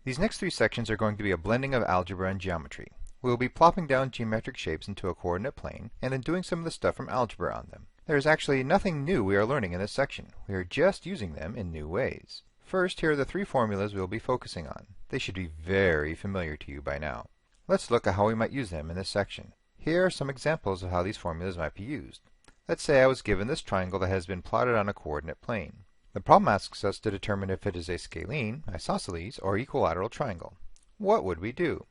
These next three sections are going to be a blending of algebra and geometry. We will be plopping down geometric shapes into a coordinate plane and then doing some of the stuff from algebra on them. There is actually nothing new we are learning in this section. We are just using them in new ways. First, here are the three formulas we will be focusing on. They should be very familiar to you by now. Let's look at how we might use them in this section. Here are some examples of how these formulas might be used. Let's say I was given this triangle that has been plotted on a coordinate plane. The problem asks us to determine if it is a scalene, isosceles, or equilateral triangle. What would we do?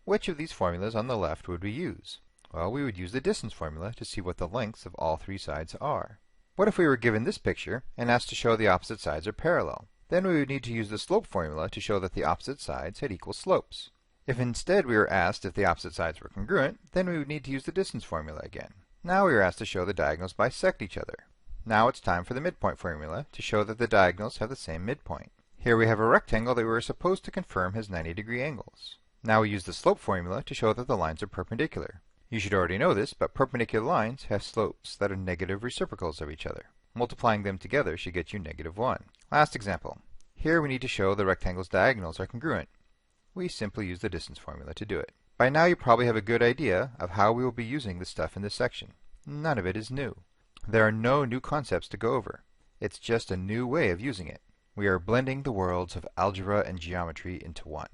Which of these formulas on the left would we use? Well, we would use the distance formula to see what the lengths of all three sides are. What if we were given this picture and asked to show the opposite sides are parallel? Then we would need to use the slope formula to show that the opposite sides had equal slopes. If instead we were asked if the opposite sides were congruent, then we would need to use the distance formula again. Now we are asked to show the diagonals bisect each other. Now it's time for the midpoint formula to show that the diagonals have the same midpoint. Here we have a rectangle that we were supposed to confirm has 90-degree angles. Now we use the slope formula to show that the lines are perpendicular. You should already know this, but perpendicular lines have slopes that are negative reciprocals of each other. Multiplying them together should get you -1. Last example. Here we need to show the rectangle's diagonals are congruent. We simply use the distance formula to do it. By now you probably have a good idea of how we will be using the stuff in this section. None of it is new. There are no new concepts to go over. It's just a new way of using it. We are blending the worlds of algebra and geometry into one.